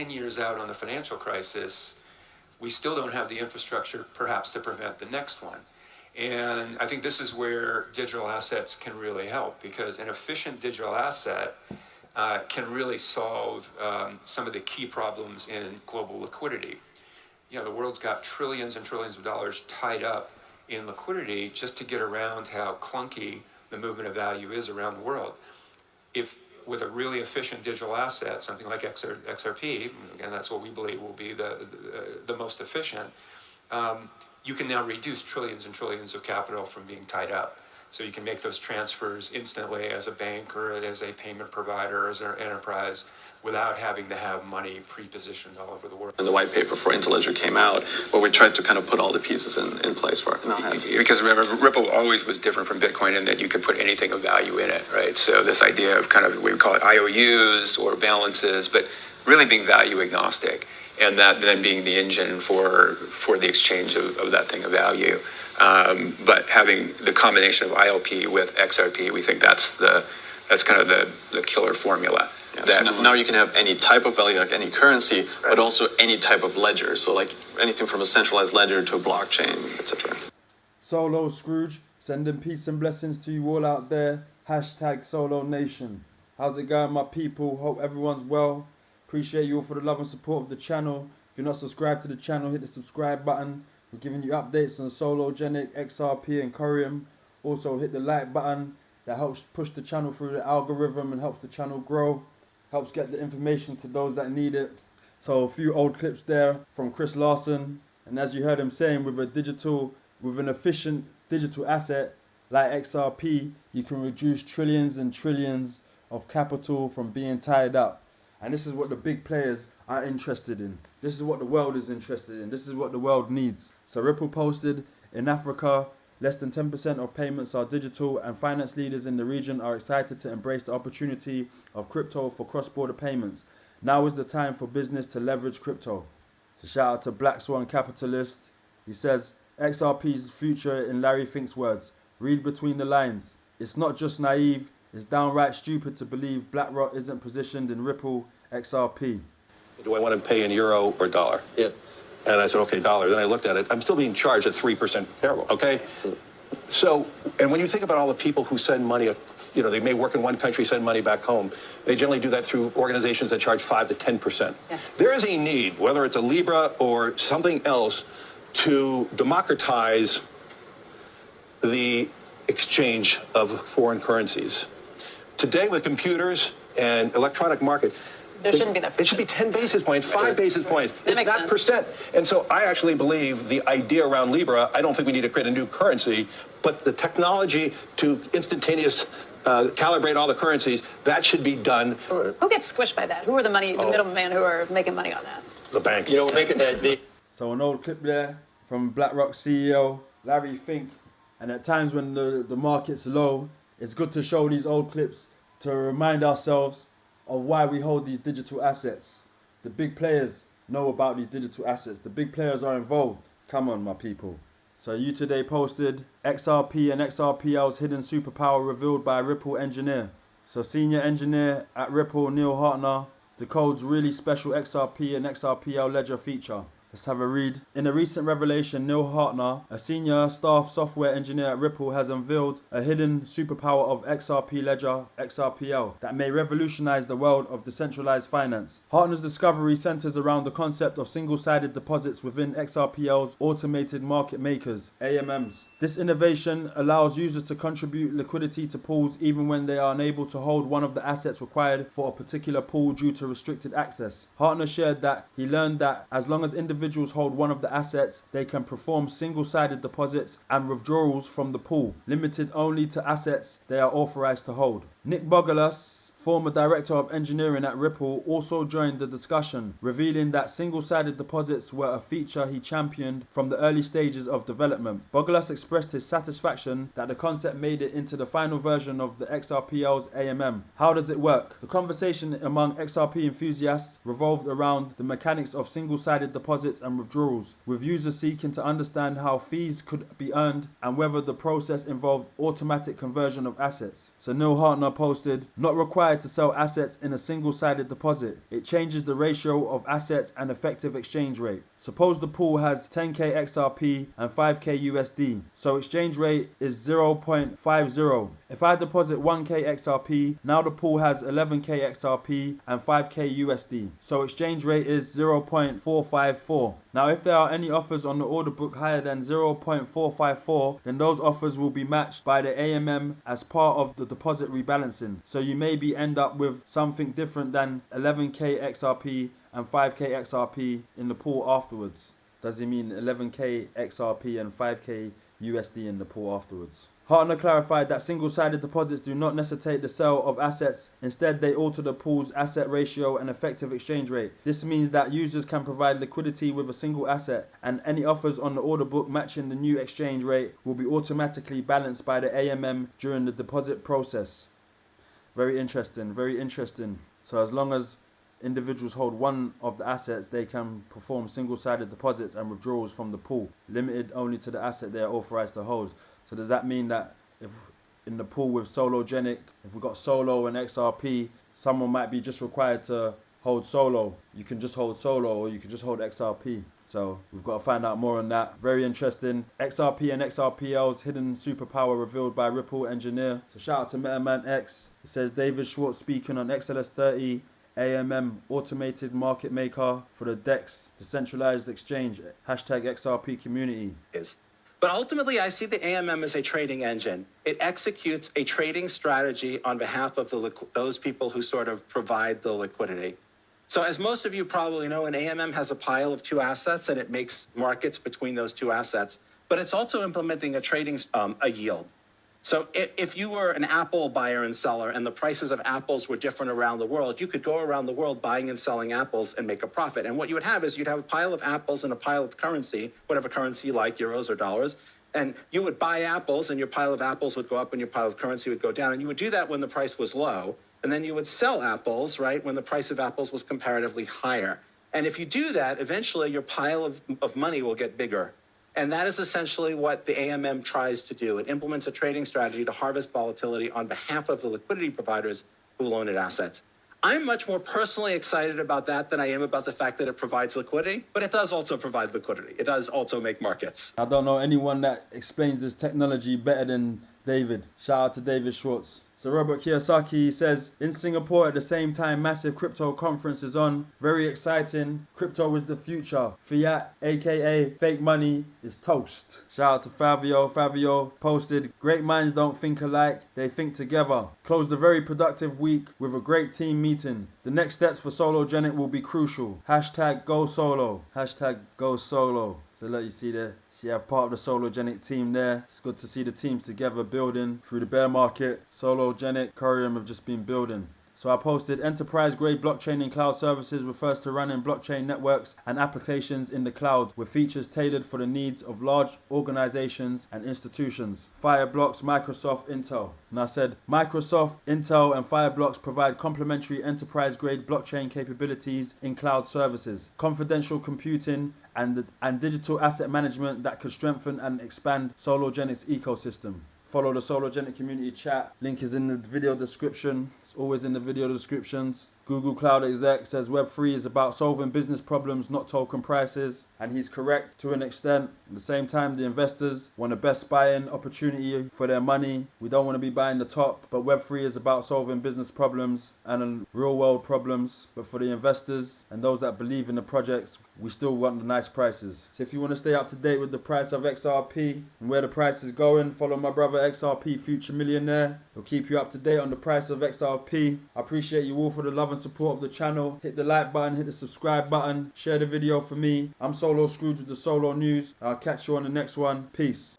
Years out on the financial crisis, we still don't have the infrastructure perhaps to prevent the next one. And I think this is where digital assets can really help, because an efficient digital asset can really solve some of the key problems in global liquidity. You know, the world's got trillions and trillions of dollars tied up in liquidity just to get around how clunky the movement of value is around the world. If with a really efficient digital asset, something like XRP, again, that's what we believe will be the most efficient, you can now reduce trillions and trillions of capital from being tied up. So you can make those transfers instantly as a bank or as a payment provider, as an enterprise, without having to have money pre-positioned all over the world. And the white paper for Interledger came out, where we tried to kind of put all the pieces in place for it. Because remember, Ripple always was different from Bitcoin in that you could put anything of value in it, right? So this idea of kind of, we would call it IOUs or balances, but really being value agnostic, and that then being the engine for the exchange of that thing of value. But having the combination of ILP with XRP, we think that's kind of the killer formula. Yeah, so now you can have any type of value, like any currency, right, but also any type of ledger. So like anything from a centralized ledger to a blockchain, etc. Soloscrooge, sending peace and blessings to you all out there. Hashtag Solo Nation. How's it going, my people? Hope everyone's well. Appreciate you all for the love and support of the channel. If you're not subscribed to the channel, hit the subscribe button. We're giving you updates on SOLOGENIC, XRP and Coreum. Also hit the like button. That helps push the channel through the algorithm and helps the channel grow. Helps get the information to those that need it. So a few old clips there from Chris Larson. And as you heard him saying, with an efficient digital asset like XRP, you can reduce trillions and trillions of capital from being tied up. And this is what the big players are interested in. This is what the world is interested in. This is what the world needs. So Ripple posted, in Africa, less than 10% of payments are digital, and finance leaders in the region are excited to embrace the opportunity of crypto for cross-border payments. Now is the time for business to leverage crypto. So shout out to Black Swan Capitalist. He says, XRP's future in Larry Fink's words. Read between the lines. It's not just naive, it's downright stupid to believe BlackRock isn't positioned in Ripple XRP. Do I want to pay in euro or dollar? Yeah. And I said, okay, dollar. Then I looked at it. I'm still being charged at 3%. Terrible. Okay? So, and when you think about all the people who send money, you know, they may work in one country, send money back home. They generally do that through organizations that charge 5 to 10%. Yeah. There is a need, whether it's a Libra or something else, to democratize the exchange of foreign currencies. Today, with computers and electronic market, there shouldn't be that. It should be 10 basis points, 5 basis points. It's not percent. And so I actually believe the idea around Libra, I don't think we need to create a new currency, but the technology to instantaneous calibrate all the currencies, that should be done. Who gets squished by that? Who are the middlemen who are making money on that? The banks. You know, make it So an old clip there from BlackRock CEO Larry Fink. And at times when the market's low, it's good to show these old clips to remind ourselves of why we hold these digital assets. The big players know about these digital assets. The big players are involved. Come on, my people. So you today posted XRP and XRPL's hidden superpower revealed by a Ripple engineer. So senior engineer at Ripple, Neil Hartner, decodes really special XRP and XRPL ledger feature. Let's have a read. In a recent revelation, Neil Hartner, a senior staff software engineer at Ripple, has unveiled a hidden superpower of XRP ledger, XRPL, that may revolutionize the world of decentralized finance. Hartner's discovery centers around the concept of single-sided deposits within XRPL's automated market makers, AMMs. This innovation allows users to contribute liquidity to pools even when they are unable to hold one of the assets required for a particular pool due to restricted access. Hartner shared that he learned that as long as individuals hold one of the assets, they can perform single-sided deposits and withdrawals from the pool, limited only to assets they are authorized to hold. Nick Bogalas, former director of engineering at Ripple, also joined the discussion, revealing that single-sided deposits were a feature he championed from the early stages of development. Bogolas expressed his satisfaction that the concept made it into the final version of the XRPL's AMM. How does it work? The conversation among XRP enthusiasts revolved around the mechanics of single-sided deposits and withdrawals, with users seeking to understand how fees could be earned and whether the process involved automatic conversion of assets. So Neil Hartner posted, "Not required to sell assets in a single-sided deposit. It changes the ratio of assets and effective exchange rate. Suppose the pool has 10k XRP and 5k USD, so exchange rate is 0.50. If I deposit 1k XRP, now the pool has 11k XRP and 5k USD, so exchange rate is 0.454. Now if there are any offers on the order book higher than 0.454, then those offers will be matched by the AMM as part of the deposit rebalancing. So you maybe end up with something different than 11k XRP and 5k XRP in the pool afterwards." Does he mean 11k XRP and 5k USD in the pool afterwards? Hartner clarified that single-sided deposits do not necessitate the sale of assets. Instead, they alter the pool's asset ratio and effective exchange rate. This means that users can provide liquidity with a single asset, and any offers on the order book matching the new exchange rate will be automatically balanced by the AMM during the deposit process. Very interesting, very interesting. So as long as individuals hold one of the assets, they can perform single-sided deposits and withdrawals from the pool, limited only to the asset they are authorized to hold. So does that mean that if in the pool with SOLOGENIC, if we've got Solo and XRP, someone might be just required to hold Solo? You can just hold Solo, or you can just hold XRP. So we've got to find out more on that. Very interesting. XRP and XRPL's hidden superpower revealed by Ripple engineer. So shout out to MetaMan X. It says David Schwartz speaking on XLS30 AMM, automated market maker for the DEX, decentralized exchange, hashtag XRP community. But ultimately, I see the AMM as a trading engine. It executes a trading strategy on behalf of those people who sort of provide the liquidity. So as most of you probably know, an AMM has a pile of two assets, and it makes markets between those two assets. But it's also implementing a trading a yield. So if you were an Apple buyer and seller and the prices of apples were different around the world, you could go around the world buying and selling apples and make a profit. And what you would have is you'd have a pile of apples and a pile of currency, whatever currency you like, euros or dollars. And you would buy apples, and your pile of apples would go up and your pile of currency would go down. And you would do that when the price was low. And then you would sell apples, right, when the price of apples was comparatively higher. And if you do that, eventually your pile of money will get bigger. And that is essentially what the AMM tries to do. It implements a trading strategy to harvest volatility on behalf of the liquidity providers who loan it assets. I'm much more personally excited about that than I am about the fact that it provides liquidity, but it does also provide liquidity. It does also make markets. I don't know anyone that explains this technology better than David. Shout out to David Schwartz. So Robert Kiyosaki says, in Singapore at the same time, massive crypto conference is on. Very exciting. Crypto is the future. Fiat, aka fake money, is toast. Shout out to Fabio. Fabio posted, great minds don't think alike, they think together. Closed a very productive week with a great team meeting. The next steps for SOLOGENIC will be crucial. Hashtag go solo. Hashtag go solo. So let you see there. See, I'm part of the SOLOGENIC team there. It's good to see the teams together building through the bear market. SOLOGENIC Coreum have just been building. So I posted, enterprise-grade blockchain in cloud services refers to running blockchain networks and applications in the cloud with features tailored for the needs of large organizations and institutions. Fireblocks, Microsoft, Intel. And I said, Microsoft, Intel, and Fireblocks provide complementary enterprise-grade blockchain capabilities in cloud services, confidential computing, and digital asset management that could strengthen and expand SOLOGENIC's ecosystem. Follow the SOLOGENIC community chat. Link is in the video description. It's always in the video descriptions. Google Cloud exec says Web3 is about solving business problems, not token prices. And he's correct to an extent. At the same time, the investors want the best buying opportunity for their money. We don't want to be buying the top, but Web3 is about solving business problems and real world problems. But for the investors and those that believe in the projects, we still want the nice prices. So if you want to stay up to date with the price of XRP and where the price is going, follow my brother XRP Future Millionaire. He'll keep you up to date on the price of XRP. I appreciate you all for the love and support of the channel. Hit the like button, hit the subscribe button, share the video for me. I'm Soloscrooge with the Solo News. I'll catch you on the next one. Peace.